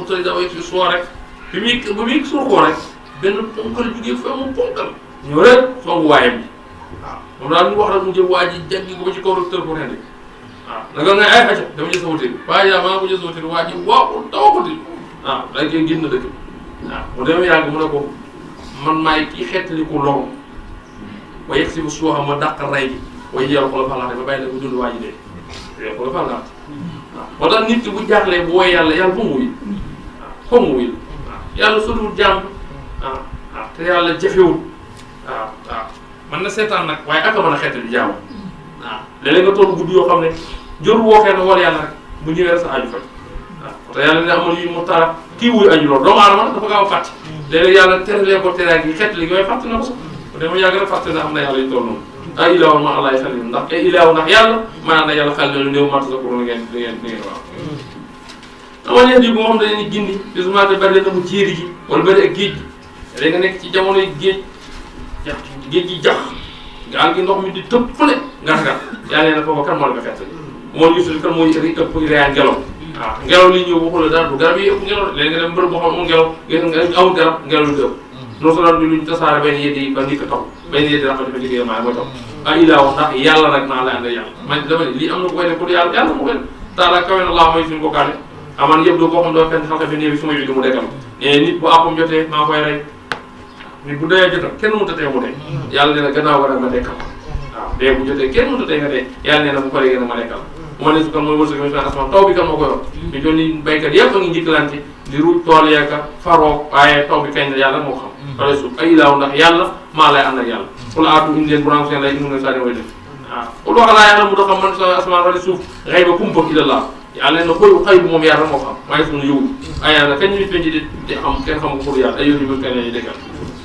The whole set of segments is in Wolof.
mu tëri daa ci soo rek bi muy surxoo rek benn ponkal jógee fa mu ponkal ñëw rek songu waayam bi waaw moom daal ñu wax rek mu jël waa ji jàngi ko ba ci kaw rek tër ko rendi waaw naka nga ay acca dama jël sa wutil waaye yaa maa ko jël sa wutil waa ji waaw tawa ko til waaw day koy génn dëkk waaw mu demee yàgg mu ne ko man maay kii xettali ko loru ba yegg si bu suuxa ma dàq rey gi way yàlla ko la falaate ba bàyyi la ko dund waa ji dee yàlla ko la falaate waaw moo tax nit ki bu jaaxlee bu wooy yàlla yàlla fa mu wuy waaw fa mu wuy waaw yàlla soriwul jàmm waaw waaw te yàlla jafewul waaw waaw mën na seetaan nag waaye ak a mën a xettali jàmm waaw léeg-léeg nga toll guddi yoo xam ne jor woo xee na war yàlla rek bu ñëwee sa aju faj waaw te yàlla ne amal yu mu tara kii wuy aju loolu doomu aadama dafa gaaw a fàtte léeg-léeg yàlla teralee ko teraag yi xettali yooyu fàtte na ko sax dama yàgg rek fàtte na am na yàlla yu toll noonu ay ilaaw ma allah xel ndax ay ilaaw ndax yàlla maanaam na yàlla xel lu néew mat sa pour ngeen waaw dama leen di moo xam dañuy gindi justement te bari leen na mu jéeri ji wala bari ak géej gi léegi nga nekk ci jamonoy géej gi jax gaal gi ndox mi di tëb fële ngar-ngar yàlla nee na foofa kan moo la ko fett moo gisul kan mooy ëpp réa ngelaw waaw ngelaw li ñëw waxula dara du garab yi ëpp ngelaw léegi nga dem mbërëb boo xam amul ngelaw gis amul garab ngelaw li di ëpp non seulement bi luñ tasaare benn yeddi yi ba ndikk taw benn yeddi dafa dafa liggéey maa mooy taw ah ilaaw ndax yàlla nag naa la ànd yàlla man dama ne lii am na ko koy def pour yàlla moo koy def taala kawe na laa mooy suñu bokkaale aman yëpp doo koo xam doo fenn xalka bi néew bi su ma yógi mu dekkal nit bu àppam jotee maa koy rey nit bu dee jotal kenn mënut a tee mu dee yàlla nee na gannaaw war a nga dekkal waaw dee bu jotee kenn mënut a tee nga dee yàlla nee na bu paree gën a ma dekkal moo ne su kan mooy wërsëg mi asmaan taw bi kan moo ko yor ñu doon ni béykat yëpp a ngi njëkkalante di ruuj tool yeeka faroo waaye taw bi kañ la yàlla moo xam wala suuf ay ilaaw ndax yàlla maa lay ànd ak yàlla xula aatu indi leen bu rang seen lay indi na saa way def waaw xul wax laa yàlla mu da xam man sa asmaan wala suuf xëy ba kumpa ilallah yàlla ne na xëy bu moom yàlla moo xam maa ngi suñu yëwul ay yàlla kañ ñu penc di xam kenn xamu ko pour yàlla ay yónni bu kenn lañuy déggal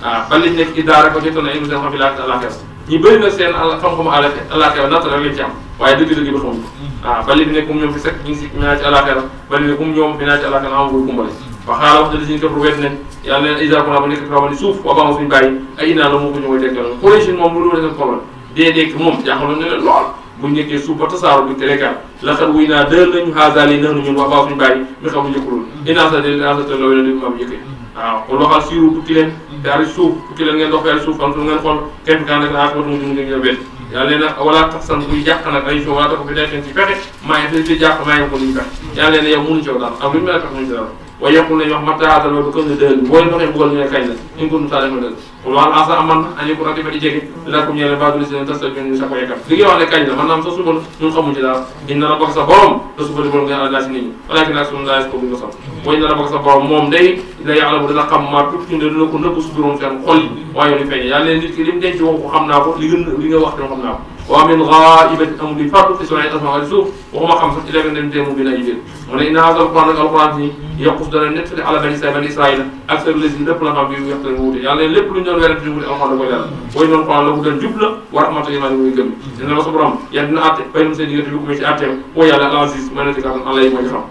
waaw ban liñ nekk ci daara ko jotoon na indi seen xam fi laak àlaxira ñu bëri na seen xam-xamu àlaxira natt rek lañ ci am waaye dëgg-dëgg bi xamuñ ko waaw ba li fi nekk comme ñoom fi sekk ñu ngi si minaa ci àlaxira ba li ne comme ñoom minaa ci àlaxira amagul kumbale wa xaala wax dëgg si ñu këpp wet nañ yàlla leen isa ko naa ba nekk xamal ni suuf waa bama suñu bàyyi ay inaa la moo ko ñu koy tegtal Quraysh moom lu dul seen problème dee dekk moom jaaxaloon na leen lool buñ nekkee suuf ba tasaaro bi télégal la xat wuy naa dër nañu xaasal yi nënu ñun waa bama suñu bàyyi mi xam njëkkulul inaa sa te loolu leen di maam yëkkee waaw kon waxal siiru tukki leen daari suuf tukki leen ngeen dox feeri suuf fan su ngeen xool kenn kaan nag aat watu mu ngeen wet yàlla nee na wala tax san buy jàq nag ay wala tax ko fi nekk ci pexe maa ngi fi jàq maa ngi ko luñu pexe yàlla nee na yow mënuñu ci daal ak lu ñu mel ne tax mënuñu ci daal waaye yokkul nañu wax mataatal ba kën na dël bi boo leen waxee buggal ñu ne kañ la ñu ko nu taale ma dël kon wala asa aman na añu ko rati ba di jege la ko ñeele baduli si tas ñu sa ko yekkal li ngay wax ne kañ la man naam sa suba ñun xamuñ ci dara inna la bokk sa borom te suba di borom ngeen àlla si nit ñi walakin nag suñu laaj ko bu ñu ko sam boo inna la bokk sa borom moom day la yàlla bu dina xam maa tukki ne dina ko nëbb su duróom seen xol yi waaye li feeñe yàlla nit ki li mu denc wax ko xam naa ko li nga wax te xam naa ko wa min ghaibatin amul li fardu fi samaa'i asmaa wal suuf waxuma xam sax ci léegi dem teemu bi na jibir mu ne inna haazal qur'aan ak alquran ni yaqus dana nettali ala bani israila ak seen lesi lépp la xam bi waxtaan wuute yàlla ne lépp lu ñu doon werante di wuute alquran da koy leeral booy noonu quran la wutal jub la wa rahmatan liman muy gëm dina la sa borom yàlla dina àtte baynum seen diggante bi ko ci àtteem boo yàlla al aziz mën na ci kàttan Allah yi moo ci xam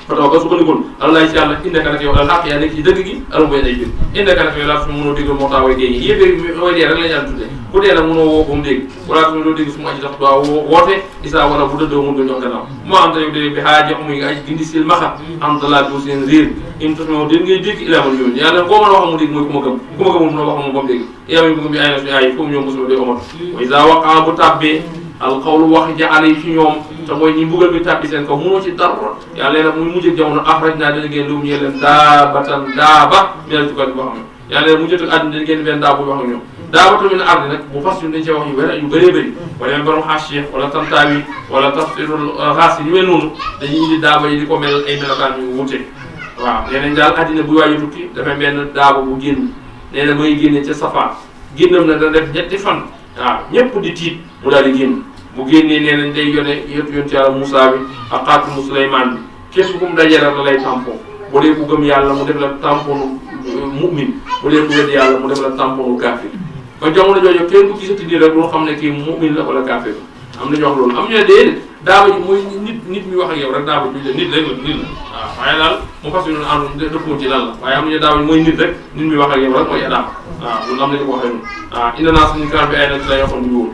fataw ba sukkandikul allah ci yàlla indaka nag yow al haq yaa nekk ci dëgg gi alam bay ay bir indaka nag yow laa su mënoo déggal moo tax way dee yi yépp way dee rek la ñaan tudde ku dee nag mënoo woo ba mu dégg wala su doo dégg su mu aji tax doo woote isa wala bu dëddoo mun nga jox gannaaw moo am te yow dé bi xaa jox muy nga aji dindi sil maxa am dalaa doo seen réer in tosmo den ngay dégg ilaa man yoon yàlla koo mën a wax mu dégg mooy ku ma gëm ku ma gëmul mënoo wax moom ba mu dégg yow bu gëm bi ay na suñu ay foofu ñoom mosula day omat wa isa waqaa bu tàbbee alqawlu wax jaale yi ci ñoom te mooy ñi mbugal bi tàbbi seen kaw mënoo ci dara yàlla nee na muy mujj ak jamono axraj naa dana ngeen lu ñu leen daabatan daaba minal tukkal bi wax ñoom yàlla nee na mujj ak àddina dana ngeen benn daaba bu wax ak ñoom daaba tamit ardi nag bu fas yu dañ cee wax yu bëree bëri wala borom xaasiya wala tantaawi wala tafsirul xaas yi ñu mel noonu dañuy indi daaba yi di ko mel ay melokaan yu wute waaw nee nañ daal àddina bu waayu tukki dafay benn daaba bu génn nee na may génne ca safa génnam nag dana def ñetti fan waaw ñëpp di tiit mu daal di génn bu génnee nee nañ day yone yonent yàlla Moussa bi ak xaatimu Suleymaan bi képp ku mu dajee la lay tampon bu dee ku gëm yàlla mu def la tamponu mu'min bu dee ku wedd yàlla mu def la tamponu kaafir ba jamono jooju kenn ku gisati nii rek loo xam ne kii mu'min la wala kaafir am na ñu wax loolu am ñu ne déedéet daaba ji mooy nit mi wax ak yow rek daaba ji nit rek la nit la waaw waaye daal mu fas yéene ànd dëppoo ci lan la waaye am nañu daaba ji mooy nit rek nit mi wax ak yow rek mooy Adama waaw loolu am nañu ko waxee noonu waaw indi naa suñu karam bi ay na ci la yoxoon ñu wóor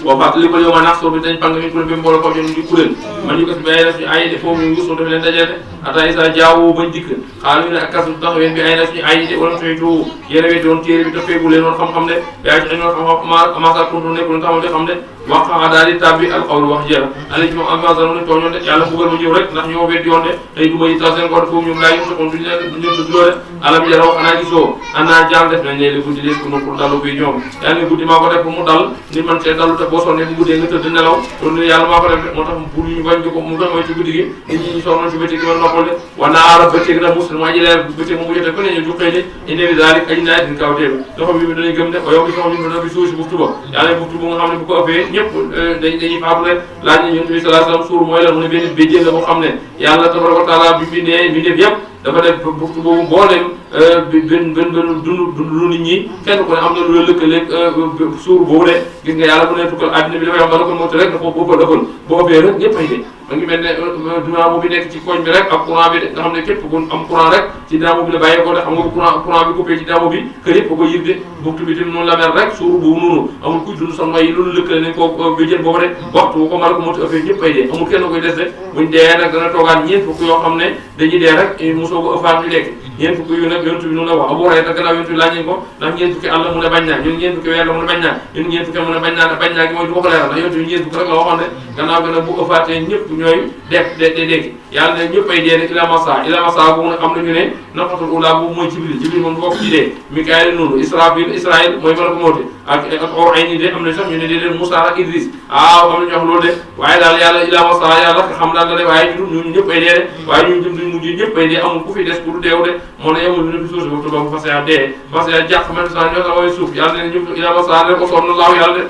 boo fàttali ko yow ma nax soo bi dañ pang mi kuréel bi mbooloo ko ñun di kuréel man ñu ko si bay suñu ay de foofu ñu ngi dafa leen dajale ata isa jaawo bañ dikk xaaral ñu ne ak kasu tax ween bi ay na suñu ay de wala suñu tu yéen a wet doon téere bi toppeegu leen woon xam-xam de yaa ci ñoo xam-xam masa kuntu nekk lu taxaw de xam de wax daal di tàbbi alxawlu wax jëra ali ci moom ambassade ne tooñoon de yàlla buggal ma ñëw rek ndax ñoo wet yoon de tey duma yi tax seen ko foofu ñoom laa yum soxoon duñu ñu tudd loole alam jaraw xanaa gisoo anaa jaam def nañ ne guddi lees ko pour dalu bi ñoom yàlla ne guddi maa ko def pour mu dal nit man see dalu te boo sonnee bu guddee nga tëdd nelaw loolu yàlla maa ko def moo tax pour ñu bañ ko mu koy mooy ci guddi gi nit ñi ñu sonnoon ci bëccëg gi man noppal de wana aara bëccëg na muslim maa ji leer bëccëg mu jotee ko ne ñu juqee ni indi dalik aji naa din kaw teebi doxam bi danañ gëm de o yow bi soxam ñu dana bi suuf si buftu ba yàlla buftu bu nga xam ne bu ko ëppee ñëpp dañuy faabu leen laaj nañ yonent bi sallallahu alayhi wasallam suur mooy la mu ne benn béjjén la boo xam ne yàlla tabaraka wa taala bi bindee bindeef yëpp dafa def buftu boobu mbooleem dund lu nit ñi kenn ku ne am na lu la lëkkaleeg suur boobu de gis nga yàlla bu ne tukkal àddina bi dafa yom bala ko mooti rek dafa ëppal boo ëppee rek ñëpp ay de ma ngi mel ne dynamo bi nekk ci koñ bi rek ak courant bi de nga xam ne képp ku am courant rek ci dynamo bi la bàyyeekoo de xam nga courant bi coupé ci dynamo bi kër yëpp ko yëg de buftu bi tamit noonu la mel rek suur boobu noonu amul kuy dund sax mooy loolu lëkkale nañ ko bi jën boobu de waxtu ko mala ko mooti ëppee ñëpp ay dee amul kenn koy des de buñ dee nag dana toogaat ñeent fukk yoo xam ne dañuy dee rek mosoo ko ëppaat ñu lekk ñeent fukki yu nag yonent bi noonu la wax Abu Hurayra gannaaw yonent bi laaj nañ ko ndax ñeent fukki àll mu ne bañ naa ñun ñeent fukki weer la mu ne bañ naa ñun ñeent fukki mu ne bañ naa gi mooy du ma ko leeral ndax yonent bi ñeent fukki rek la waxoon ne gannaaw gën a bu ëppaatee ñëpp ñooy dekki yàlla ne ñëpp ay dee ne ila masa boobu nag am nañu ne nafatul ula boobu mooy Jibril moom du bokk ci dee Mikaayil noonu Israël mooy mala ko mooti ak or ay ni de am na sax ñu ne dee leen Moussa ak Idris am nañu wax loolu de waaye daal yàlla ila masa yàlla xam daal de waaye ñun ñëpp ay dee de waaye ñun jëm duñ mujj ñëpp ay dee amul ku fi des ku du deew de moo ne yemul dina fi suuf si boobu tubaab bu fas yaa dee fas yaa jàq man sa ñoo sa mooy suuf yàlla ne ñu ila masa rek ko soom na laaw yàlla de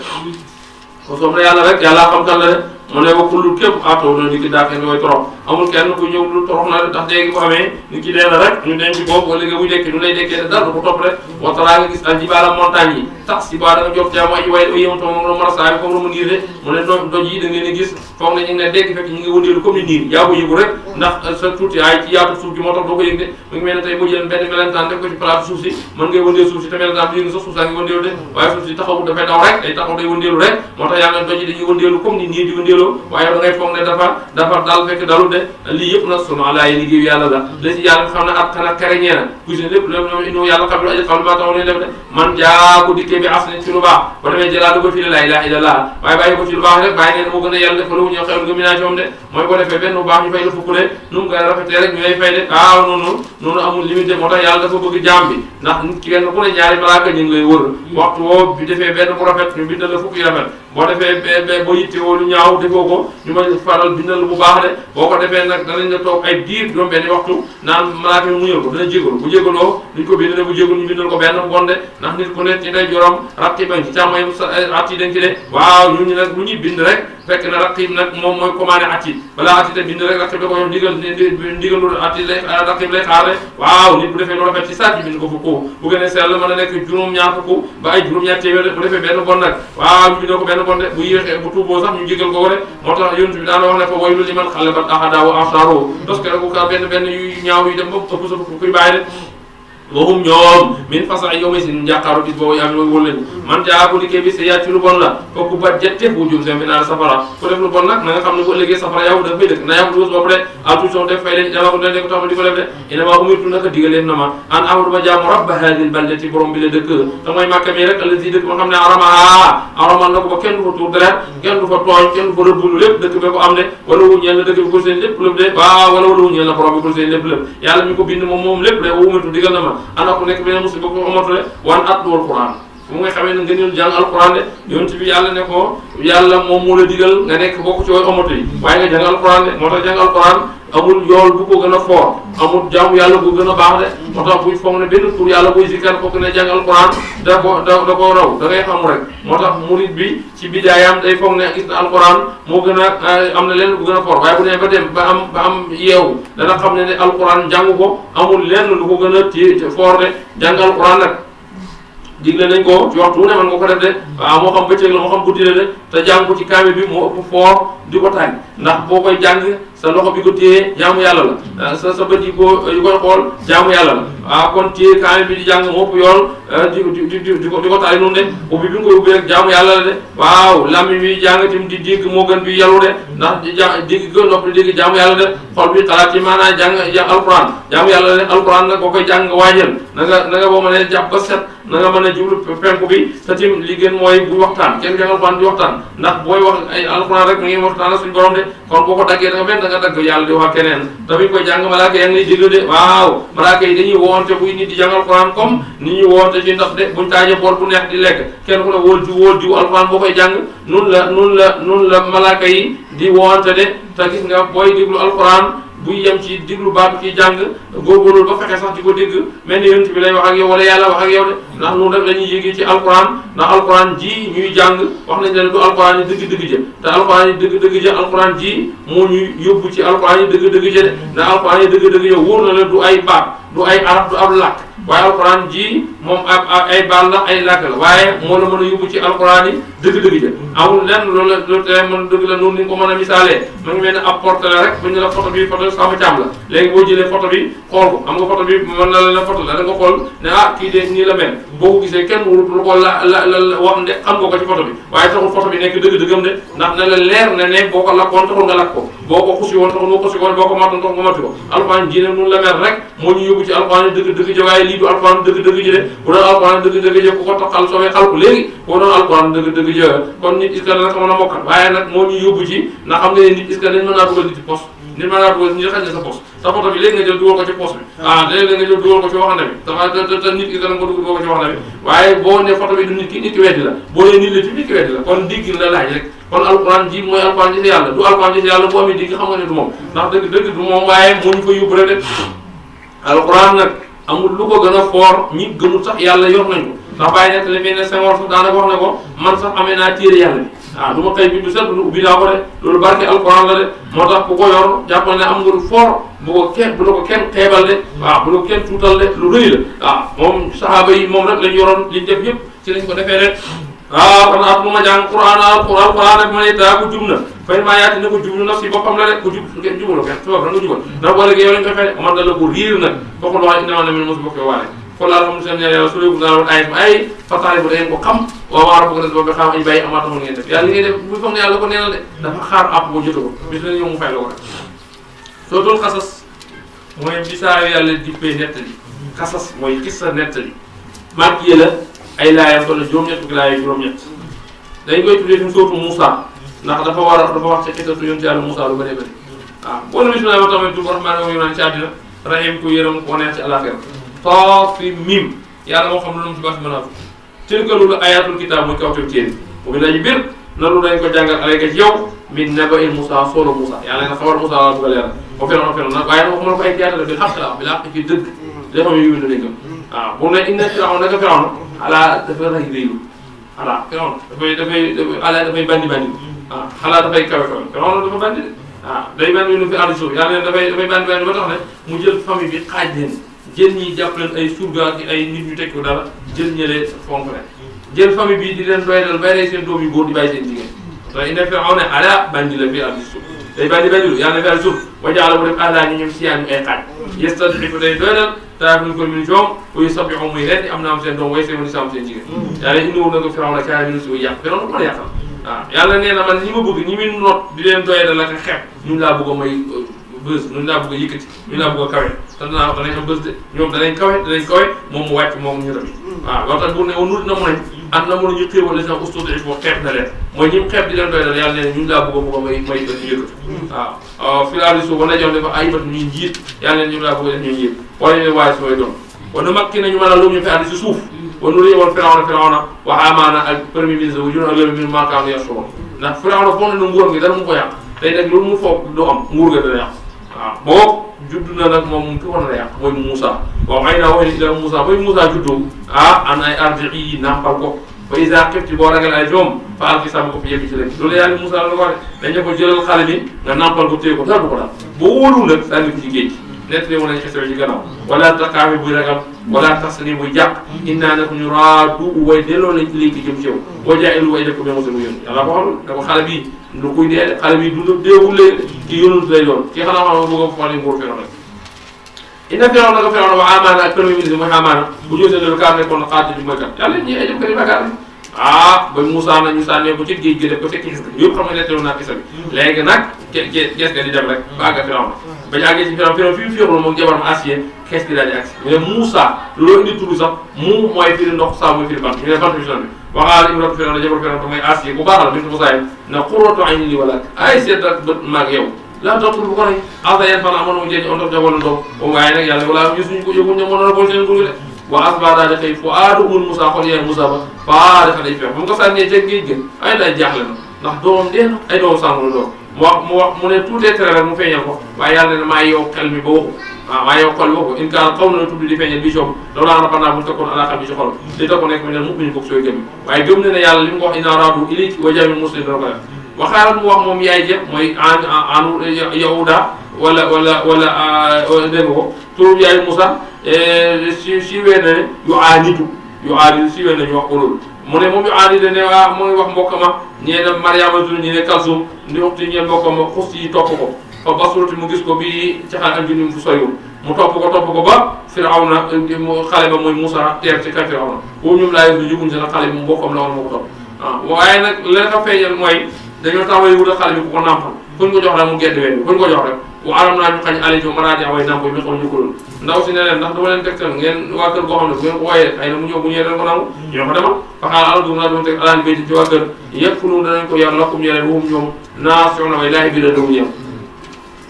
ko soom na yàlla rek yàlla xam kan la de mu ne wakulul képp atoo na di ki daakee mooy torox amul kenn ku ñëw lu torox na tax dégg ko amee nit ki dee na rek ñu denc boobu wala nga bu dekki ñu lay dekkee dara du ko topp rek waxtalaa nga gis al jibaala montagne yi tax si baa da nga jot jaam ay way yémantoo moom la marasaa bi comme la mu niir de mu ne doj yi da ngeen di gis foog ne ñu ngi ne dégg fekk ñu ngi wëndeelu comme ni niir yaa ko yëgu rek ndax sa tuuti ay ci yaatu suuf gi moo tax doo ko yëg de mu ngi mel ne tey boo jëlee benn melentaan def ko ci place suuf si mën ngay wëndeel suuf si te melentaan bi yëg sax suuf saa ngi wëndeelu de waaye suuf si taxawul dafay daw rek day taxaw day wëndeelu rek moo tax yàlla doj yi dañuy wëndeelu comme ni niir di wëndeeloo waaye da ngay foog ne dafa dal fekk dalu de lii yëpp nag sunu alaay liggéeyu yàlla la la ci yàlla xam ne at xanaa kere ñeena cuisine lépp loolu inu yàlla xam ne aji xam ma taw ne def de man jaa ko dikkee bi asne ci lu baax ba demee jëlaat ko fii la ilaha illallah waaye bàyyi ko ci lu baax rek bàyyi ne moo gën a yàlla def la wu ñëw xewul gëmination de mooy boo defee benn bu baax ñu fay la fukk de nu mu gën a rafetee rek ñu lay fay de waaw noonu amul limite moo tax yàlla dafa bëgg jaam bi ndax kenn ku ne ñaari malaaka ñu ngi lay wër waxtu woo bi defee benn bu rafet ñu bindal la fukk yi rafet boo defee boo yittewoo lu ñaaw defoo ko ñu ma faral bindal bu baax de boo ko defee nag danañ la toog ay diir juróom benn waxtu naan malaaka mi muñal ko dana jégalu bu jégaloo duñ ko bind ne bu jégalu ñu bindal ko benn bu bon de ndax nit ku ne ci day jorom rakki bañ ci càmmoyam at yi dañ ci de waaw ñu nag lu ñuy bind rek fekk na raqib nag moom mooy commandé at yi balaa at yi te bind rek raqib da ko yox ndigalu at yi lay raqib lay xaar de waaw nit bu defee lu rafet ci saa ji bind ko fukk bu gën a sell mën a nekk juróom-ñaar fukk ba ay juróom-ñaar téeméer bu defee benn bon nag waaw ñu bindoo ko benn bon de bu yéexee bu tuuboo sax ñu jégal ko de moo tax yonent bi daana wax ne fa waylun liman xalabat ahada wa afsaro parce que rek bu ka benn yu ñaaw yu dem ba ëpp sa fukk kuy bàyyi de waxum ñoom min fasa yow may sin njàqaaru bis boobu am wóolu leen man jaa ko liggéey bi sa yaat ci lu bon la kooku ba jette bu jum seen fi naar safara ku def lu bon nag na nga xam ne bu ëllëgee safara yow daf fay dëkk na yow duus bopp de attention def fay leen dama ko dane ko tax ma di ko def de inama umirtu naka digaleef na ma an amadu ma jaamu rabba hadil baldati borom bi la dëkk te mooy màkka mi rek allazi dëkk ma xam ne aramal na ko ba kenn du fa tuur deret kenn du fa tooñ kenn du fa rëbbulu lépp dëkk bi ko am de wala wuñeel na dëkk bi ko seen lépp lépp de waaw wala wuñeel na borom bi ko seen lépp lépp yàlla mi ko bind moom lépp de umirtu digal na ma ana ko nekk beneen musiba ko amatule wan at du alquran bu nga xamee ne nga ñëw jàng alquran de yonent bi yàlla ne ko yàlla moom moo la digal nga nekk bokk ci way amatu yi waaye nga jàng alquran de moo tax jàng alquran amul yool bu ko gën a foor amul jaamu yàlla bu gën a baax de moo tax buñ foog ne benn tur yàlla buy zikkar foog ne jàng alquran da ko raw da ngay xam rek moo tax murid bi ci bidaayam day foog ne gis na alquran moo gën a am na lenn bu gën a foor waaye bu nee ba dem ba am yeewu dana xam ne alquran jàng ko amul lenn lu ko gën a téye foor de jàng alquran nag digle nañ ko ci waxtu wu ne man nga ko def de waaw moo xam bëccëg la moo xam guddi la de te jàng ko ci kaamil bi moo ëpp foor di ko tànn ndax boo koy jàng sa loxo bi ko téye jaamu yàlla la sa bët yi ko yu koy xool jaamu yàlla la waaw kon téye kaamil bi di jàng mopp yool di ko taali noonu de ubbi bi nga koy ubbi rek jaamu yàlla la de waaw lammi bi jàng tim di dégg moo gën bi yàllu de ndax dégg ko noppi dégg jaamu yàlla de xol bi xalaat ci maanaam jàng alquran jaamu yàlla la de alquran nag boo koy jàng nga waajal na nga boo mënee jàpp ba set na nga mën a jublu penku bi te tim li gën mooy buy waxtaan kenn jàng alquran di waxtaan ndax booy wax ay alquran rek mu ngi waxtaan ak suñu borom de kon boo ko daggee da nga mel da nga dagg yàlla di wax keneen tamit koy jàng malaaka yaa ngi lay déglu de waaw malaaka yi dañuy woonte buy nit di jàng alquran comme ni ñuy woonte ci ndax de buñ taajee bool bu neex di lekk kenn ku ne wóol diw alquran boo koy jàng nun la malaaka yi di woonte de te gis nga booy déglu alquran buy yem ci diglu baatu kii jàng góorgóorlu ba fexe sax di ko dégg mel ni yonent bi lay wax ak yow wala yàlla wax ak yow de ndax noonu rek la ñuy yéegee ci alquran ndax alquran ji ñuy jàng wax nañ ne du alquran yi dëgg-dëgg jë te alquran yi dëgg-dëgg jë alquran ji moo ñuy yóbbu ci alquran yi dëgg-dëgg jë de ndax alquran yi dëgg-dëgg jë wóor na la du ay baat du ay arab du ab làkk waaye alquran ji moom ay baal la ay làkk la waaye moo la mën a yóbbu ci alquran yi dëgg-dëgg jë amul lenn loolu te mën dëgg la noonu ni nga ko mën a misaalee ma ngi mel ne ab porte la rek bu ñu la photo bi photo sama càmm la léegi boo jëlee photo bi xool ko am nga photo bi mën na la photo la da nga xool ne kii de nii la mel boo ko gisee kenn wurut lu ko la wax ne xam nga ko ci photo bi waaye taxul photo bi nekk dëgg-dëggam de ndax na la leer ne boo ko lakkoon taxul nga lakk ko boo ko xusi woon taxul nga xusi woon boo ko matoon taxul nga matu ko alxuraan ji ne noonu la mel rek moo ñu yóbbu ci alxuraan dëgg-dëgg ji waaye lii du alxuraan dëgg-dëgg ji de bu doon alxuraan dëgg-dëgg ji ku ko taxal soobee xal ko léegi boo doon alxuraan dëgg-dëgg ji kon nit is ka dana ko mën a mokkal waaye nag moo ñu yóbbu ci ndax xam nga ne nit is ka dañ mën naa dugal nit ci poste nit mën naa dugal nit xañ ne sa poste sa photo bi léegi nga jël dugal ko ci poste bi léegi nga jël dugal ko ci waxande bi te nit ki dana ko dugal ko ci waxande bi waaye boo ne photo bi du nit ki nit ki weddi la boo nee nit la ci nit ki weddi la kon digg la laaj rek kon alquran ji mooy alquran ji si yàlla du alquran ji si yàlla boo amee digg xam nga ne du moom ndax dëgg du moom waaye moo ñu ko yóbbu rek de alquran nag amul lu ko gën a foor ñi gëmul sax yàlla yor nañ ko ndax bàyyi nekk li mel ne Senghor sax daanaka wax ne ko man sax amee naa téere yàlla bi du ma xëy bi du set du ubbi naa ko de loolu barke alquran la de moo tax ku ko yor jàppal ne am nga lu foor bu la ko kenn xeebal de bu la ko kenn tuutal de lu rëy la moom sahaaba yi moom rek lañ yoroon liñ def yëpp ci lañ ko defee de kon at lu ma jàng quran rek ma ne taa ku jub na fay maa yaati ne ko jublu naf si boppam la rek ku jub kenn jubalo kenn sabab da nga jubal ndax boo léegi yow lañ koy fay man da la ko riir nag bokkul wax ina na min mosu bokkee waale kon laa xam seen ñaan yàlla suleeku naa ay fataali bu dangeen ko xam waaw rabbuka ne boobu xam añ bàyyi amaata ngeen def yàlla li ngay def bu foog ne yàlla ko neenal de dafa xaar app boo jotu ko bis la ñëw mu fay la ko rek soo doon xasas mooy bisaayu yàlla dippee nettali xasas mooy gis sa nettali màggee la ay laayam toll juróom-ñett fukki laay juróom-ñett dañ koy tuddee fi sootu Moussa ndax dafa wax ci xisatu yonent yàlla Moussa lu bëree bëri boo ne bismillah ma tamit tu rahmaan wa naan ci àddina rahim ko yërëm ko neex ci àllaaxira Taa fi Miim yàlla moo xam lu mu ci baax mën a tilka loolu ayatul kitaab muy kawteef téere bu bi lañu bir na lu dañ ko jàngal alayka ci yow min naba'i Moussa solo Moussa yàlla nga xabar Moussa la bëgg a leeral ba fenoon nag waaye nag waxuma la ko ay théâtre bi xaq la bi la ci dëgg li xam yu nañ ko bu ne inna Firawna naka Firawna xalaa dafa ray réyu xalaa Firawna dafay bandi xalaa dafay kawe Firawna dafa bandi de day bandi lu fi àll suuf yàlla ne dafay bandi ba tax ne mu jël famille bi xaaj leen jël ñi jàpp leen ay surga ak ay nit ñu teg ko dara jël ñëlee fonk leen jël famille bi di leen doy dal bay rey seen doom yu góor di bàyyi seen jigéen te inna Firawna ala bandi la fi àll suuf day bandi lu yàlla na fi àll suuf wa jaala mu def àllaa ñu ñoom siyaan ñu ay xaaj yastad'ifu day doy dal taafin ko min coom uy sabixu muy ren di am na am seen doom way seen di sàmm seen jigéen yàlla indiwoon na ko Firawna kaay min si yàq Firawna ko mën a yàqal yàlla nee na man ñi ma bëgg ñi muy not di leen doy dal ak xeeb ñun laa bëgg a may bës ñun laa bëgg a yëkkati ñun laa bëgg a kawe te danañ am bës de ñoom danañ kawe moom mu wàcc moom ñu tamit loolu tax bu ne nut na mu nañ am na mën a ñu xéewal les gens ustud'ifu foo xeeb na leen mooy ñi mu xeeb di leen doy dal yàlla nee na ñun laa bëgg a may may ñu yëkkati fi laa suuf wala jox dafa ay bat ñuy njiit yàlla neen ñun laa bëgg a def ñuy njiit wala ñu ne waaye su may doon wana makki nañu mën a lu ñu fi àndi si suuf wa nuri woon Firawna wa Haamaana ak premier ministre wu jun ak lami min maa kaanu yas'uruun ndax Firawna foog na ne nguur gi dara mu ko yàq tey nag loolu mu foog du am nguur ga dana yàq boobu judd na nag moom ki ko nar a yàq mooy Moussa waaw xëy naa waxee ila Moussa bay Moussa juddoo an ay ardi'i nàmpal ko fa iza xifti boo ragal ay doom fa alqi sàmm ko fi yegg ci léegi loolu yàlla Moussa la ko wax dañ ne ko jëlal xale bi nga nàmpal ko téye ko dara du ko daal boo wóorul nag sànni ko ci géej nettali woon nañ xesew ci gannaaw wala takaafi buy ragal wala tasni buy jàq innaa nag ñu raadu way delloo lañ lii ki jëm ci yow boo jaay lu way def ko mais mosul mu yónni yàlla ko xam ne ko xale bii lu kuy dee xale bii du déewul léegi ki yónut lay doon kii xanaa xam nga bëgg a fali nguur Firawna inna Firawna naka Firawna wa Haamaana ak premier ministre mooy Haamaana bu jóotee loolu kaar nekkoon na xaati di mooy kat yàlla ñi ay jëm kat yi bàkkaar ba Moussa na ñu sànnee ko ci géej gi def ko ca kees ga yëpp xam nga nettali naa kisa bi léegi nag kees ga di dem rek ba àgga Firawna bañu àggee ci Firawna fi mu féexlu moom jabaram acier kees gi daal di agsi ñu ne Moussa loolu indi turu sax mu mooy firi ndox saa mooy firi bant ñu ne bant bi bi waxaala imratu Firawna jabaru Firawna mooy acier bu baax la bintu Moussa yi na qurratu ayni li wala ay seet ak bët maag yow laa taqtul bu ko rey asa yen fana amoon mu jeeñ on dof jaboon ndox waaye nag yàlla wala ñu suñu ko yëguñ ne mënoon a bool seen nguur de wa asba daal di xëy fu aadu umul Moussa xool yaay Moussa ba faa dafa day feex bu mu ko sànnee ca géej gi ay day jaaxle na ndax doomam dee na ay doomam sàngu la doom mu ne tuutee tere rek mu feeñal ko waaye yàlla ne maa yow xel mi ba waxu waaw maa yow xol waxu in kaan xaw na tudd di feeñal bi soobu loolu laa rabbana bu ñu tekkoon ala xam bi ci xolam li takko nekk mi ne mu ñu bokk sooy gëm waaye gëm na ne yàlla li mu ko wax inaa raadu ilayki wa jaamil muslim dana ko def waxaaral mu wax moom yaay je mooy anu Yahuda wala dégg nga ko turu yaay Moussa si wee na ne yu aanitu si wee na ñu wax ko loolu mu ne moom yu aanitu ne waa mu ngi wax mbokk ma ñee ne Mariama tudd ñi ne Kalsum ndi waxtu ñeen mbokk ma xus yi topp ko fa basurati mu gis ko bi caxaan am junni fu soyul mu topp ko ba Firawna xale ba mooy Moussa teer ci kay Firawna boobu ñoom laa yëg yëguñ si nag xale bi mu mbokkam la woon moo ko topp waaw waaye nag leen ko feeñal mooy dañoo tàmbali wutal xale bi ku ko nàmpal fuñ ko jox rek mu gedd ween fuñ ko jox rek bu aram naa ñu xañ ali jo maraadi away nàmp yi mi xam ñu ko doon ndaw si ne leen ndax dama leen tegtal ngeen waa kër goo xam ne bu ngeen ko wooyee xëy na mu ñëw bu ñëwee dañ ko nangu ñoo ko demal faxaal ala dum naa doon teg alaan béyti ci waa kër yëpp fu nu danañ ko yar lakkum yeneen waxum ñoom naa soxna way laahi bi la dëggu ñëw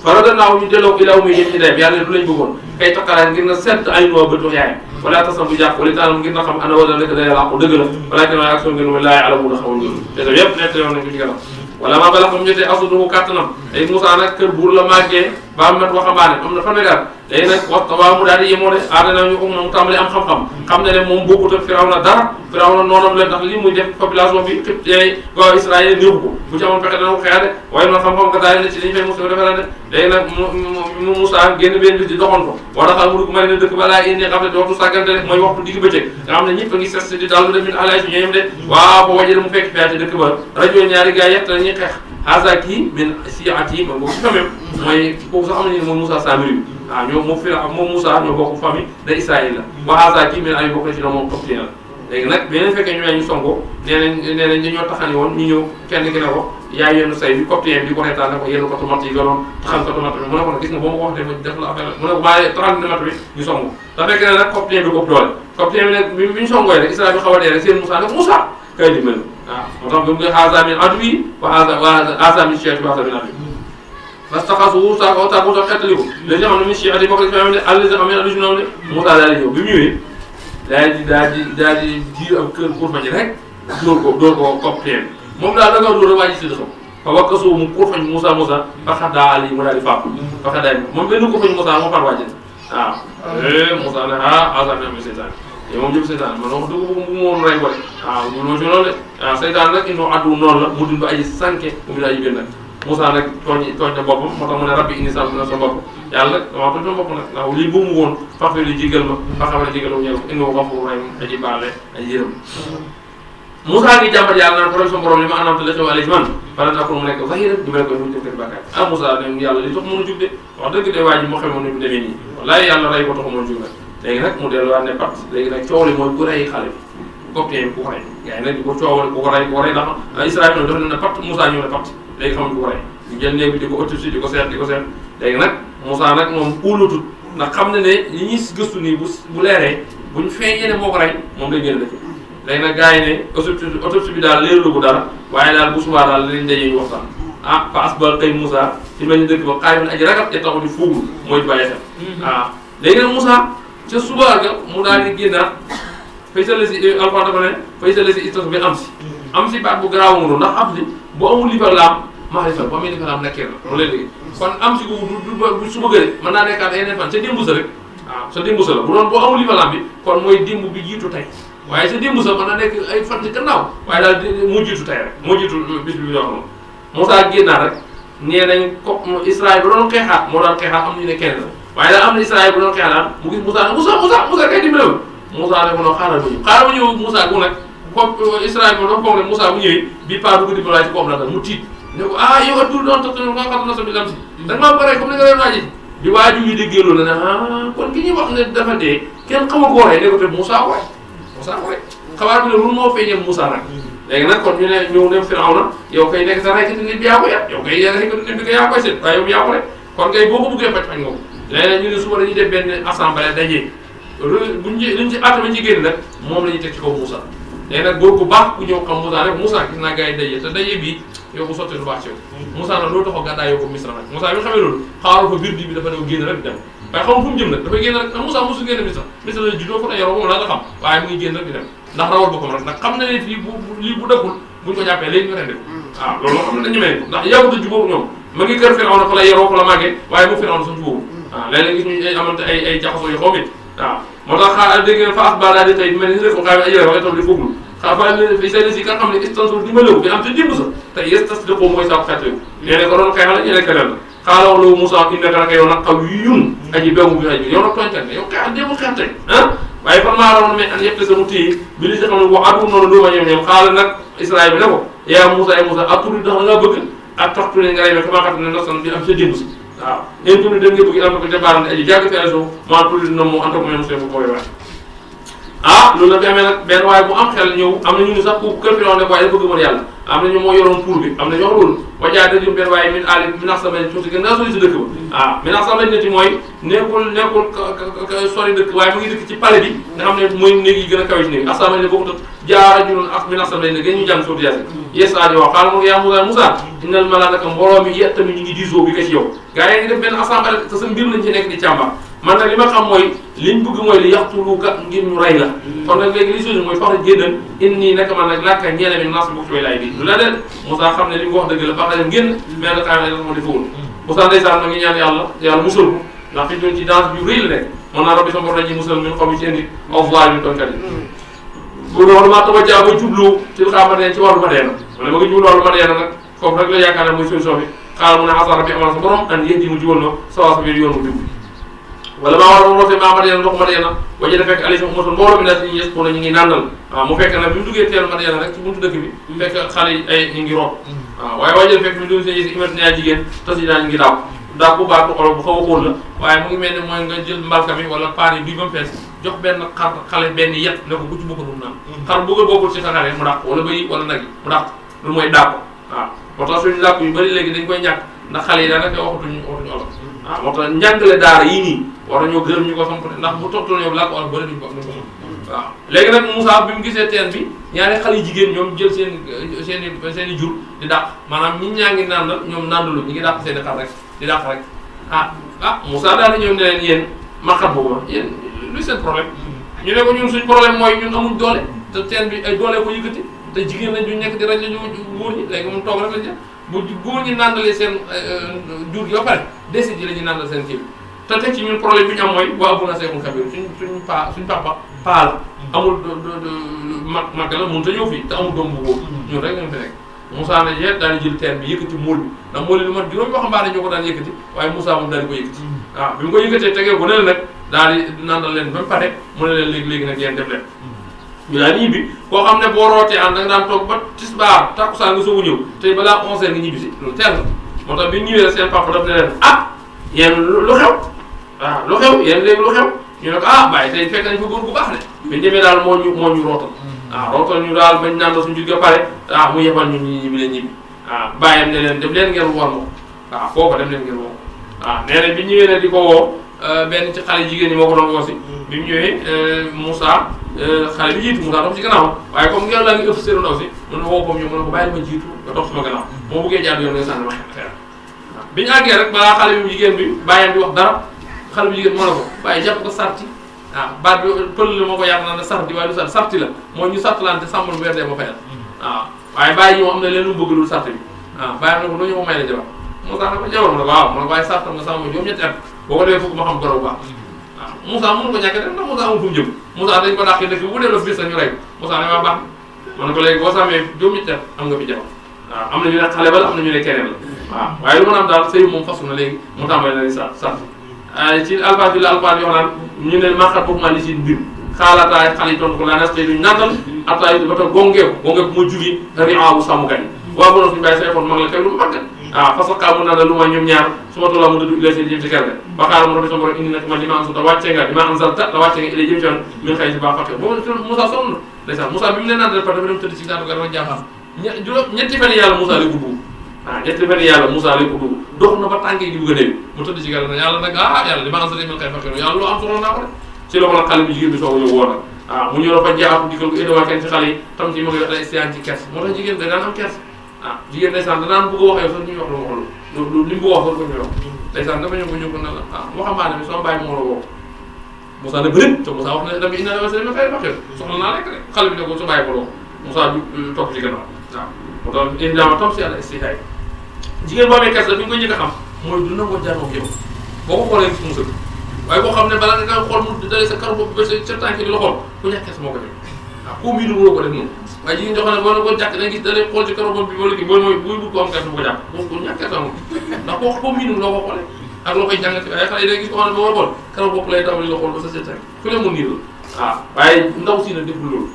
farada naaw ñu delloo ilaaw muy yéen ci dem yàlla du lañ bëggoon kay takkaraay ngir na sedd ay noo ba dox yaayam wala tasam bu jàpp wala taanam ngir na xam ana wala nekk day làqu dëgg la wala kenn waaye action ngeen laay alamu na xamul ngeen te tam yëpp nekk yoon nañ ko ci kanam wala maa bala xam jotee asuduhu kàttanam ay Moussa nag kër buur la màggee ba mat waxambaane am na fanweeri at léegi nag waxta waa mu daal di yemoo de aadana ñu ko moom tàmbali am xam-xam xam ne ne moom bokkut ak Firawna dara Firawna noonam leen ndax li muy def population bi xëpp tey waa Israël néew ko bu ci amoon pexe dana ko xeex de waaye man xam-xam nga daal ne ci liñ fay Moussa defarante léegi nag mu Moussa génn benn bis di doxoon ko wala xal mu dugg mari ne dëkk balaa indi xam ne waxtu sàggante rek mooy waxtu digg bëccëg nga xam ne ñëpp a ngi ses di daal dem min alay si ñooyam de waaw boo wajee mu fekk fee ci dëkk ba rajo ñaari gars yett ñuy xeex hasa kii min siati ma boobu quand même mooy kooku sax am nañu moom Moussa Samiri bi waaw ñoo moom Moussa ñoo bokk famille de Israël la wa hasa kii min ay bokk na ci la moom toppatee la léegi nag beneen fekkee ñu ñu sonko nee nañ dañoo taxani woon ñu ñëw kenn ki ne ko yaay yenn say bi coppitien bi di ko reetaan ne ko yenn ko tomate yi galoon taxan ko tomate bi mu ne ko nag gis nga boo ma ko waxee ma def la affaire mu ne ko bàyyi taxan tomate bi ñu songu da fekk ne nag coppitien bi ko doole coppitien bi nag bi ñu songooy rek Israël bi xaw a dee rek seen Moussa ne Moussa kay dimbali waaw moo tax bi mu ne haza min adwi wa haza min shi'ati wa haza min adwi fastaxasu taako xettaliku léegi xam ne min shi'ati bokk ci famille allazi xam ne addi ne Moussa daal di ñëw bi mu ñëwee daal di jiir am kër pour fañ rek dóor ko coppitien bi moom daal da nga dóor a wàññi si dëxam fa wakkasoo mu pour fañ Moussa fa xaddaa Ali mu daal di faatu fa xaddaa moom benn ko fañ Moussa moo far wàcce waaw Moussa ne haza min amri seytaan yow moom jëm seytaan man wax dëgg bu mu woon rey ko de waaw bu ci loolu de waaw seytaan nag innoo addu noonu la mu dund ba aji sànke mu ngi daal gën nag Moussa nag tooñ na boppam moo tax mu ne rabbi inni sànq na sa bopp yàlla nag damaa tooñ na bopp nag ndax lii bu mu woon faxfir li jégal ma ba xam ne jégal ma ñëw innoo ghafurun rahim aji baale aji yërëm Moussa ngi jàmbat yàlla naan ko rek sa borom li ma anamte la xew alay man fala takun mu nekk zahira di ma ne koy muñ tëkkati bàkkaar Moussa ne yàlla li tax mën a jug de wax dëgg de waa ji moo xamoon ni mu demee nii wallaay yàlla rey ko taxu mën jug nag léegi nag mu delluwaat ne pat léegi nag coow li mooy ku rey xale bi coppitien bi ku ko rey gars yi nag di ko coowal ku ko rey ndax Israël noonu dafa ne pat Moussa ñëw ne pat léegi xamuñ ku ko rey ñu jël néeg bi di ko autopsie di ko seet léegi nag Moussa nag moom óolatut ndax xam ne ne li ñuy gëstu nii bu leeree buñ feeñee ne moo ko rey moom day génn dëkk léegi nag gars yi ne autopsie bi daal leerlu bu dara waaye daal bu subaa daal lañ dajee ñu waxtaan fa asbal tey Moussa ci mel ni dëkk ba xaay bi aji ragal te taxu di fuugul mooy bàyyi xel waaw léegi nag Moussa ca suba ga mu daal di génnaat fay sa la si alxuraan dafa ne fay sa la si istos bi am si baat bu garaaw mu ndax am si bu amul lifa laam maarifa bu amee lifa laam nekkee la loolu lay liggéey kon am si du su bëggee mën naa nekkaat yeneen fan sa démb sa rek waaw sa démb sa la bu doon boo amul lifa laam bi kon mooy démb bi jiitu tey waaye sa démb sa mën na nekk ay fan ci gannaaw waaye daal moo jiitu tey rek moo jiitu bis bi yoo xam Moussa génnaat rek nee nañ ko Israël ba doon xeexaat moo daan xeexaat am ñu ne kenn la waaye daal am na Israël bu doon xeexlaan mu gis Moussa ne Moussa kay dimbale ma Moussa ne ko non xaaral ma ñëw Moussa gu nag comme Israël moom dafa foog ne Moussa bu ñëwee bii pas dugg dimbalaay ci koom la mu tiit ne ko yow at tur doon tax nga xam na sa bi lam si da nga maa bare comme ni nga leen waaji bi waaju yi déggee loolu la ne kon ki ñuy wax ne dafa dee kenn xamul ko rey ne ko te Moussa ko rek xabaar bi ne loolu moo feeñee Moussa nag léegi nag kon ñu ne ñëw dem Firawna yow kay nekk sa reykati nit bi yaa ko yat yow kay reykati nit bi kay yaa koy seet waaye yow yaa ko rek kon kay boo ko buggee faj nga ko léegi nag ñu ne suba dañuy def benn assemblée daje luñ ci atama ci génn nag moom la ñuy teg ci kaw Moussa léegi nag góor gu baax ku ñëw xam Moussa rek Moussa gis naa gars yi daje te daje bii yow bu sottee lu baax ci yow Moussa nag loolu taxaw gàddaa yow ko Misra nag Moussa bi xamee loolu xaaral ko biir bi dafa new génn rek dem waaye xamul fu mu jëm nag dafay génn rek Moussa mosul génn Misra la juddoo fa la yoroo moom la nga xam waaye mu ngi génn rek di dem ndax rawal boppam rek nag xam na ne fii lii bu dëkkul buñ ko jàppee léegi ñu rendi ko waaw loolu moo xam ne dañu mel ndax yàggut a jubóobu ñoom ma ngi kër Firawna fa la yoroo fa la màggee waaye mu Firawna sa jubóobu waaw léeg-léeg gis ñu ay amante ay jaxasoo yu xaw mit waaw moo tax xaa dégg ngeen fa axbaar daal di tey mel ni rek ko xaa ay yére waxee tam di fooglu xaa fa fi seen si ka xam ne istansul di ma léwu bi am te dimb sa te yestas de ko mooy saako xeet ñene ko doon xeexal ñene keneen la xaala wax loolu Moussa innaka naka yow nag xaw yun aji bew bi aji yow nag tooñkat ne yow xeexal jéemul xeex tey waaye fan maa rawoon mais an yëpp sama téye bi li si xam ne wax adu noonu lu ma ñoom xaala nag Israël bi ne ko yaa Moussa aturi ndax da ngaa bëgg ak toxtu ne nga rey ka maa xam ne nosan bi am sa dimb si waaw in turi da nga bëgg am na ko ca baaram ne aji jàgg fere so maa turi na mu anta ko mom seen bu koy waay loolu la bi amee nag benn waaye bu am xel ñëw am na ñu ni sax ku kër Firawna ne waaye da bëgg mën yàlla am na ñu moo yoroon pour bi am na ñu wax loolu wajaa dajum benn waaye min ali minax sama tuuti gën naa sori si dëkk ba minax sama nit mooy nekkul sori dëkk waaye mu ngi dëkk ci palais bi nga xam ne mooy néeg yi gën a kawe ci néeg asama ne bokku jaara juloon ak minax sama ne gën ñu jàng sóotu yaasi yes aji wax xaala mu yaa Moussa innal malaaka mbooloo mi yet tamit ñu ngi diisoo bi ka ci yow gars yi ngi def benn assemblée te sa mbir lañ ci nekk di càmbar man nag li ma xam mooy liñ bëgg mooy li yaxtuluka ngir ñu rey la kon nag léegi li chose mooy fax na génnal inni naka man nag lakka ñeene mi nas bokk ci way laay bi lu la den Moussa xam ne li mu wax dëgg la fax na dem génn mais nag xam ne dafa ma defawul Moussa ndeysaan ma ngi ñaan yàlla musal ko ndax fi doon ci danse bi rëy la nekk mën naa rabbi sa mbor dañuy musal min xaw yi ci indi awvoil ñu tonkat yi bu doon maa taba jaa ba jublu ci xaamate ci wàllu Madeena wala ma nga jublu wàllu Madeena nag foofu rek la yaakaar ne mooy solution bi xaaral mu ne asa rabbi amal sa borom an yéen di mu jiwal na sawa sa biir yoon mu jub wala maa war a rootee maa Madyana ndox Madyana waje da fekk Aliou mosul mbooloo bi daal di yëngu ñu ngi nàndal waaw mu fekk nag bi mu duggee teelu Madyana rek ci buntu dëkk bi fekk xale yi ay ñu ngi root waaw waaye waje da fekk ñu doon seen yësi imat ñaari jigéen tas yi daal ñu ngi daaw bu baatu xolo bu xaw a xóol la waaye mu ngi mel ne mooy nga jël mbalka mi wala paan yi bii ba mu fees jox benn xale benn yet ne ko bu ci bokk dum naan xar bu bokkul ci sa xare mu dàq wala bëy wala nag yi mu dàq loolu mooy dàq waaw moo tax suñu làkk yu bëri léegi dañ koy ñàkk ndax xale yi daanaka waxatuñu olof waaw moo tax njàngale daara yii nii war nañoo gërëm ñu ko samp ndax bu toppatoo ñoom làkk olof bëri duñ ko waaw léegi nag Moussa bi mu gisee teen bi ñaari xale yu jigéen ñoom jël seen i jur di dàq maanaam ñi ñaa ngi nàndal ñoom nàndalu ñi ngi dàq seen i xar rek di dàq rek Moussa daal di ñëw ne leen yéen marxat boobu ma yéen luy seen problème ñu ne ko ñun suñ problème mooy ñun amuñ doole te teen bi ay doole ko yëkkati te jigéen lañ duñ nekk di raj la ñu góor ñi léegi moom toog rek lañ bu góor ñi nàndalee seen jur gi ba pare décide yi la ñuy nàndal seen kii bi te teg ci ñun problème bi ñu am mooy waa Abuna Seexul Kabir suñ papa paal amul mag la mënut a ñëw fii te amul doom bu góor ñun rek lañ fi nekk Moussa ne jeet daal di jël teen bi yëkkati móol bi ndax móol yi lu mat juróomi waxambaane ñoo ko daan yëkkati waaye Moussa moom daal di ko yëkkati waaw bi mu ko yëkkatee tegee ko ne la nag daal di nàndal leen ba mu pare mu ne leen léegi nag yéen def leen ñu daal di ñibbi koo xam ne boo rootee ànd da nga daan toog ba tisbaar takkusaan nga soog a ñëw tey balaa 11h nga ñibbi si loolu teel na moo tax bi ñu ñëwee seen papa daf ne leen yéen lu xew waaw lu xew yéen léegi lu xew ñu ne ko bàyyi tey fekk nañ fa góor gu baax de biñu demee daal moo ñu rootal rootal ñu daal bañ naan suñu jugee pare mu yebal ñu ñibbi leen ñibbi bàyyam ne leen dem leen ngeen war ma kooku dem leen ngeen woo nee na bi ñëwee ne di ko woo benn ci xale jigéen ñi moo ko doon woo si bi mu ñëwee Moussa xale bi jiitu Moussa dox ci gannaaw waaye comme ngeen laa ngi ëpp séeru ndaw si mën na woo comme ñoom mën na ko bàyyi ma jiitu nga dox sama gannaaw moo bëggee jaar yoon nga sànni ma xeer bi ñu àggee rek balaa xale bi jigéen bi bàyyam di wax dara xale bu jigéen moo ne ko bàyyi jàpp ko sarti baat bi pël la moo ko yàq naan sarti waaye du sarti la mooy ñu sartlante sàmmal weer dee ma fayal waaye bàyyi ñi moo am na leen lu mu bëgg dul sarti bi bàyyam ne ko doo ñëw may la jabar Moussa ne ko jabar ma ne ko waaw ma ne ko waaye sartal nga sàmm juróom-ñetti at boo ko defee fukk ma xam goro bu baax Moussa mënu ko ñàkk def ndax Moussa amul fu mu jëm Moussa dañ ko dàqee dëkk bi bu dee la bis ñu rey Moussa ne maa baax ma ne ko léegi boo sàmmee juróom-ñetti at am nga fi jabar am na ñu ne xale ba la am na ñu ne keneen la waaye lu mën a am daal sëy moom fasu na léegi mu tàmbali na di sart ci alpha bi la alpha yoo naan ñu ne maaxat boobu maa li seen mbir xaalataay xale yi tontu ko laa nas tey duñ nantal attaay ba tax gongeeku bu ma jugi riaawu sàmmkat yi waaw bonoon suñu bàyyi sa effort mag la kay lu màggat fasaqaa mu naan la lu ma ñoom ñaar su ma tollaa mu dëddu ilay seen jëm ci kër ga ba xaaral mu rabbi sama borom indi nag man li ma ansulta wàcce nga li ma anzalta la wàcce nga ilay jëm ci woon min xëy si baa faqe boobu Moussa sonn na ndeysaan Moussa bi mu leen naan dafa dem tëdd ci taatu garab ak jaaxaar ñetti fan yàlla Moussa lay ko dugg ñetti fan yàlla Moussa lay ko dugg dox na ba tànk yi di bëgg a néew mu tëdd ci garab na yàlla nag yàlla li ma anzalta min xëy faqe yàlla lu am soxla naa ko de ci la ko nag xale bu jigéen bi soog a ñëw woon mu ñëw dafa jaaxu digal ko édewaa kenn ci xale yi tam ci ma koy wax day istiyaan ci kers moo tax jigéen da daan am kers jigéen ndeysaan danaan bëgg a wax yow sax ñuy wax lu ma xool li mu bëgg a wax sax ko ñuy wax ndeysaan dafa ñëw ko ñëw ko ne la waxambaane bi sama bàyyi moo la woo Moussa ne bërit te Moussa wax ne dama ina dama seen xëy waxee soxla naa rek rek xale bi ne ko sa bàyyi ko la Moussa du topp ci gannaaw moo tax évidemment tam si àlla istihaay jigéen boo amee kers la fi nga koy njëkk a xam mooy du nangoo jànnoog yow boo ko xoolee gis mu sëgg waaye boo xam ne balaa nga xool mu dalee sa kar bopp ba sa tànk di la xool ku ñàkk kers moo ko def koo miinu woo ko def noonu waaye jigéen joo xam ne boo ne ko jàkk da nga gis da lay xool ci karo bopp bi wala kii booy mooy buy bëgg ko am kers bu ko jàpp moom ko ñàkk kers amul ndax koo miinu loo ko xoolee ak loo koy jàngati waaye xale yi da gis ko xam ne boo xool karo bopp lay tàmbali la xool ba sa sa tànk ku ne mu niir la waaye ndaw si na deful loolu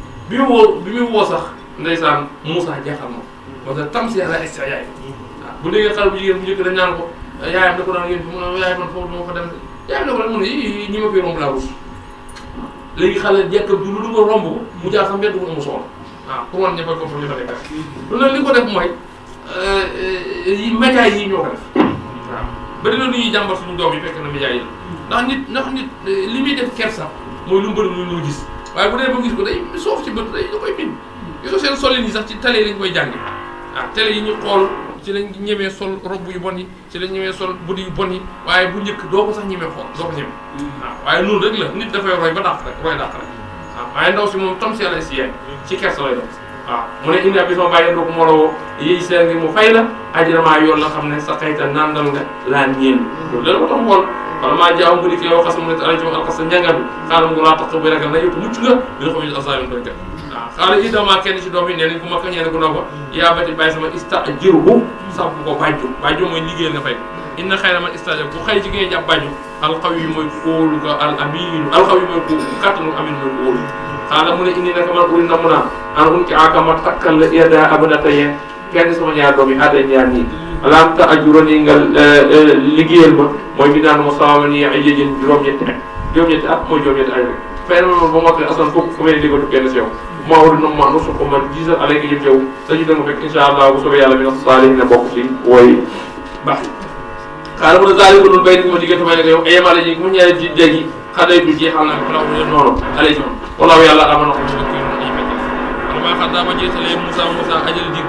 bi mu woo sax ndeysaan Moussa jaaxal ma parce que tam si yàlla extra yaay bu déggee xale bu jigéen bu njëkk dañ naan ko yaayam da ko daan yéen fi mu ne yaay man foofu duma fa dem yaayam da ko daan mu ne ñi ma fi romb laa rus léegi xale jekkam bi lu du ko romb mu jaar sa mbedd bu amu soxla pour wan ñëppal ko li fa nekk lu ne li ko def mooy média yi ñoo ko def bari na lu ñuy jàmbar suñu doom yi fekk na média yi la ndax nit li muy def kersa mooy lu mu bëri lu ñu gis waaye bu dee ba gis ko day soof ci bët day da koy bind gisoo seen solin yi sax ci télé lañ koy jànge télé yi ñu xool ci lañ ñemee sol robb yu bon yi ci lañ ñemee sol budi yu bon yi waaye bu njëkk doo ko sax ñemee xool doo ko ñeme waaye noonu rek la nit dafay roy ba dàq rek roy dàq rek waaye ndaw si moom tam si yàlla si yeen ci kersa lay doon mu ne indi ab bi sama bàyyi ndoo ko moo la woo yéy seen ngi mu fay la ajramaa yoon la xam ne sa xayta nandal nga laa ñeen loolu la ko tam xool wala maa jaaw mu di ki yow xas mu ne ala ci alxas sa njàngat bi xaaral mu laa tax bi ragal na yëpp mucc nga bi nga xam ne asaayoon koy kat xaaral idama kenn ci doom yi nee nañ ku ma ka ñeene ku ndaw ko yaa bati bàyyi sama istajirhu sax bu ko bàjju mooy liggéeyal nga fay inna xayra man istajir bu xëy ci ngay jàpp bàjju alxaw yi mooy kóolu ko al aminu alxaw yi mooy ko kàttanu amin mooy kóolu xaaral mu ne indi naka man uri na mu naan an un ki akama takkal la ida abadata yeen kenn sama ñaar doom yi adda ñaar nii laam ta ajurani nga liggéeyal ma mooy bi naan ma sama ni ay yéjén juróom-ñetti at mooy juróom-ñetti ay rek fay na ma ba mottali asan fukk fu may digatu kenn si yow maa war na ma nusu ko ma gisal alayka jëm yow sañu danga fekk insha allah bu soobee yàlla mi na saalihin na bokk ci wooy baax xaaral mu ne zaali ko noonu bay ni ma diggante may ne ko yow ayemaale ji mu ñaari ji dégg xaday du jeexal na ko la ko noonu alay ci man walaaw yàlla ama na ko ci kii ay métti wala maa xam daa ma jeetalee Moussa ajal dig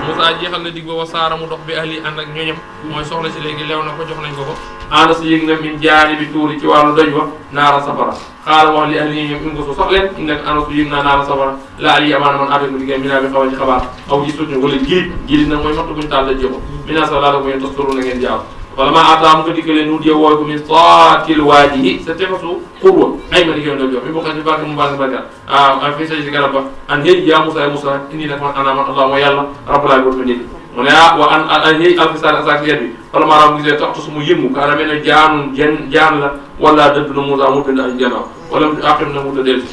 Moussa jeexal na dig ba wa saara mu dox bi ahli ànd ak ñoñam mooy soxla si léegi lew na ko jox nañ ko ànd si yëg na min jaani bi tuuri ci wàllu doj wa naara safara xaaral wax li ahli ñoom in ko so sax leen in nag ànd su yëg naa naara safara la ali amaana man attaque liggéey mi naa bi xamal ci xabaar aw ji suñu wala gilit nag mooy matt buñu taal la jéego mi naa sax laata ko yéen tos turu na ngeen jaaw wala maa ataa mu ko dikkalee nu dee wooy ko min saatil waajihi sa tefasu xurwa ay ma di koy ndol jox mi bokk ci barke mu barke barke fii sa ci garab ba an hey yaa Moussa Moussa indi nag man ana man allah mooy yàlla rabbalaay bootu ma nit mu ne wa an hey alfisaar asakiyet bi wala maanaam gisee taxtu su mu yëngu kaana mel ne jaan la wala dëdd na Moussa mu dënd ay gannaaw wala aqim na mu ta delsi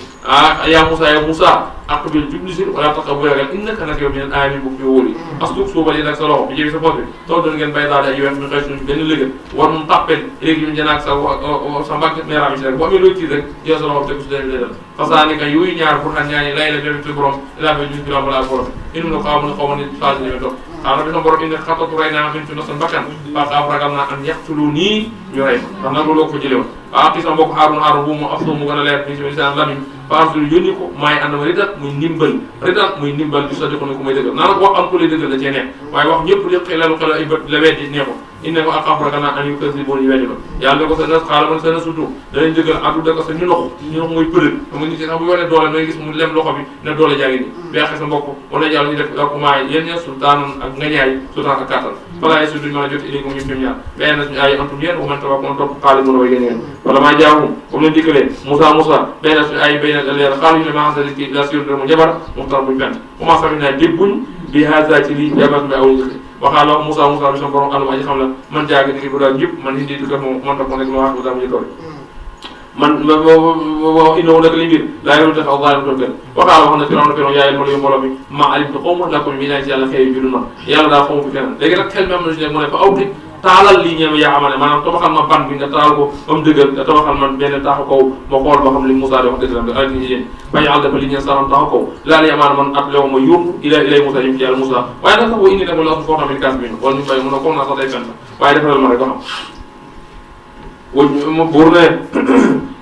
yaa Moussa aqbil jubli si wala taqa bu ragal innaka nag yow min al-aamin bu fi wóor yi asduk suubal yi nag sa loxo bi jëbi sa poos bi tool doon ngeen bay daal ay weex mi xëy suñu benn lëgën war mu tàppel léegi ñu jënaak sa mbàgg meeraam si rek bu amee looy tiit rek jël sa loxo teg su dee dal fasaani ka yooyu ñaar pour xan ñaani lay la bébé ci borom ilaa fa jus bilam balaa borom inu na xaw mu ne nit phase ñëwe toog xaaral bi sa borom indi xatatu rey naa min ci nosan bakkan ba xaaf ragal naa an yaxtulu nii ñu rey ndax nag looloo ko jële woon waaw kii sama mbokk Haaruna bu mu afdo mu gën a leer bi si seen lamiñ parcelu yónni ko maay ànd ma ridat muy ndimbal bi sa diko ne ko may dëggal naa nag wax am ku lay dëggal da cee neex waaye wax ñëpp di xelalu xel ay bët la weddi nee ko inne ko ak ragal naa an yu kës li boon yi weddi ko yàlla ne ko sa nas xaaral man sa na surtout danañ dëggal addu dëgg sa ñu nox muy përëg xam nit yi sax bu yonee doole nooy gis mu lem loxo bi ne doole jaa ngi nii beexe sa mbokk wala jàll ñu def ko maay yéen ña sultaan ak ngañaay sultaan ak kàttan balaa su duñ mën a jot idée moom ñoom ñaar benn na suñu ay antum yéen bu man tawa ko topp xaali mën a way géneen wala maa jaahum comme leen dikkalee Moussa benn na suñu ay benn leer xaalu ñu ne maa sa ki la sur mu jabar mu tar buñ benn commencé tamit naa dégguñ bi hasa ci lii jabar bi aw waxaa la Moussa bi sama borom àlluma aji xam la man jaagi digi bu daal ñëpp man indi di ko moom man ko nekk ma wax bu daal mu toll man indowo nag li mbir laa yoru tax aw zalim toog leen waxaa la wax na Firawna yaayel ma lu mbooloo mi ma alim te xaw ma lakum mi naa ci yàlla xëy judul ma yàlla daa xaw ma fi keneen léegi nag xel mi am na si nekk mu ne fa aw tit taalal lii ñeeme yaa amane maanaam tabaxal ma ban bi nga taal ko ba mu dëgër nga tabaxal man benn taxu kaw ma xool ba xam li Moussa di wax dëgg la nga alati ni yéen bañ àll dafa li ñeen saram taxu kaw laal yamaan man at lew ma yóbbu ilay Moussa yim ci yàlla Moussa waaye nag sax boo indi nag la su foo xam ne kaas bi wala ñu fay mun a koog naa sax day fen waaye defalal ma rek ba xam ma buur ne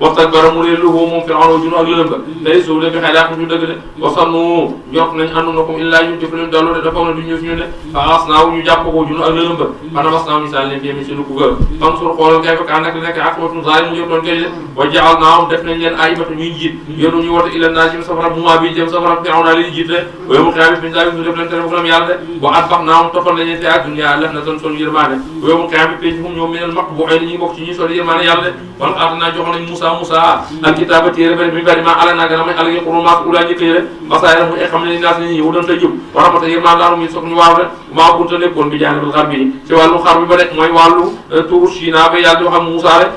wastakbara mu ne lu moom Firawna junu ak lëlëm ba day suuf de bi xëy daa ñu dëgg de wasannu jot nañ àndu na ko illaa ñu def leen dallu de dafa ne du ñëw si ñu ne fa asnaaw ñu jàpp ko junu ak lëlëm ba xana wasnaaw misaal leen fii mi si dugg ga fan sur xoolal kay fa kaa nekk nekk aqibatu zalim mu jëf doon kay de wa jaal naam def nañ leen aymatu ñuy jiit yéenu ñu wote ila naa jëm safara bu maa bi jëm safara Firawna li jiit de waymu xiyaam bi ñu def leen tere bu yàlla de wa atbax naam toppal nañ leen te adduna lef na son yërmaane waymu xiyaam bi penc hum ñoom minal maqbu'in ñi bokk ci ñi sol yërmaane yàlla de wala xaatanaa jox nañ Moussa alkitaaba téere ba bi bari ma ala naa gën a may ala yi xuru maas ulaa njëkk yi rek masaayira mu xam ne naas nit ñi wu doon tey jub wa rahmata yërmaan laaru muy soog ñu waaw rek maa bunta nekkoon bi jaanibil xar bi ci wàllu xar bi ba rek mooy wàllu tuuru Sina ba yàlla di wax ak Moussa rek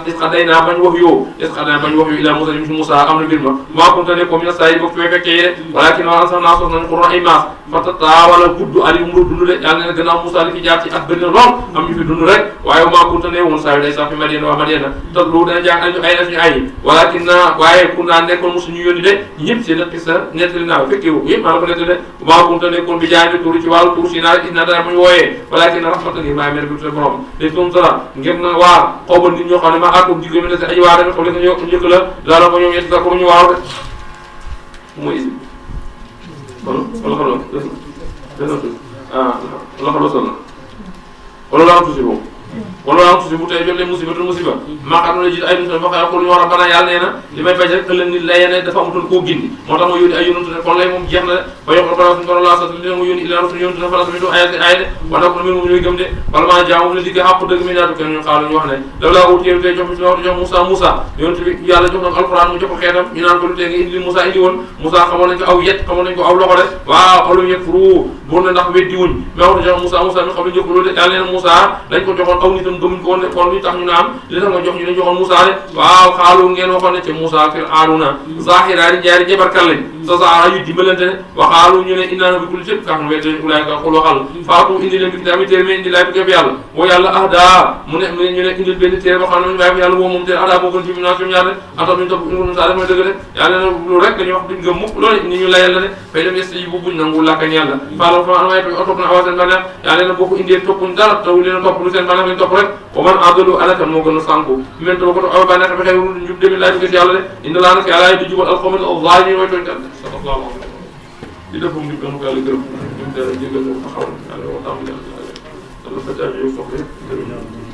isqaday naa bañ wax yoo ilaa Moussa jëm si Moussa am na mbir ma maa bunta nekkoon mi na saa yi bokk ci way fekkee yi rek walakin waa sax naa sos nañ xurna ay maas fatata wala gudd ali mu dund de yàlla ne gannaaw Moussa li fi jaar ci at benn lool am ñu fi dund rek waaye maa bunta ne woon saa yi day sax fi Madiana waa Madiana te lu dana jàng ay def ñu ay walakin na waaye ku naa nekkoon mosu ñu yónni de ñëpp seen xisa nettali naa fekkee wu yëpp maa la ko nettali de maa bunta nekkoon bi jaay bi tuuru ci wàllu tuuru si naa is na dara muy wooyee walakin na rahmatan yi maa mer bi te borom dañ toon sara ngir na waa xaw ba nit ñoo xam ne ma atum jigéen mi ne si aji waa rek xam ne ko njëkk la daala ko ñoom yett sa ko ñu waaw de mooy isi wala xam wala la tuuti boobu wala la tuuti bu tey jot leen musiba maa xam ne jiit ay nit ba xëy ñu war a bana yàlla nee na li may bañ rek ëllëg nit lay ne dafa amutoon koo gindi moo tax ma yónni ay yonent ne kon lay moom jeex na de ba yokk bala suñu borom laa sat li ma yónni ila rasul yonent na fala suñu ay de wala ko mu ñuy gëm de wala maa jaamu ne digg xàpp dëgg mi naatu kenn ñu xaalu ñu wax ne dafa laa utee tey jox Moussa yonent bi yàlla jox na ko alxuraan mu jox ko xeetam ñu naan ko lu tee nga indi Moussa indi woon Moussa xamoon nañ ko aw yet xamoon nañ ko aw loxo de waaw alu yet furu bu ne ndax weddi wuñ mais wax jox Moussa mi xam ne jëkk loolu de yàlla nee na Moussa dañ ko joxoon aw nitam gëmuñ ko woon de kon li tax ñu naan li tax nga jox ñu ne joxoon Moussa de waaw xaalu ngeen waxoon ne ci Moussa fir aaruna zahiraari jaari jabarkal lañ sa saara yu dimbalante ne waxaalu ñu ne innaana bi kulli shay'in kaafiruun wette ulaa'ika xul waxal faatu indi leen bi kitaab téere mais indi laay bi képp yàlla boo yàlla ahdaa mu ne ñu ne indil benn téere boo xam ne ñu bàyyi ko yàlla boo moom téere ahdaa moo gën ci minaa ñaar de atam ñu topp Moussa def mooy dëgg de yàlla ne lu rek dañuy wax duñ gëm mukk loolu ni ñu layal la de fay dem yesta yi bu buñ nangu làkkañ yàlla faala fa anwaay topp na awa seen bànneex yàlla ne boo ko indee toppuñ dara taw leen topp lu seen bànneex lañ topp rek wa man adalu alakan moo gën a sànku men to ko to awa bànneex bi xew njub demit laay gis yàlla de indi laa nak yàlla di jubal alxames az-zalimin way tooñkat sallallahu alayhi wa sallam di defum njub danu ko yàlla gërëm ñu dara jégal ñu taxaw yàlla wa taam yàlla fa jaay yow soxla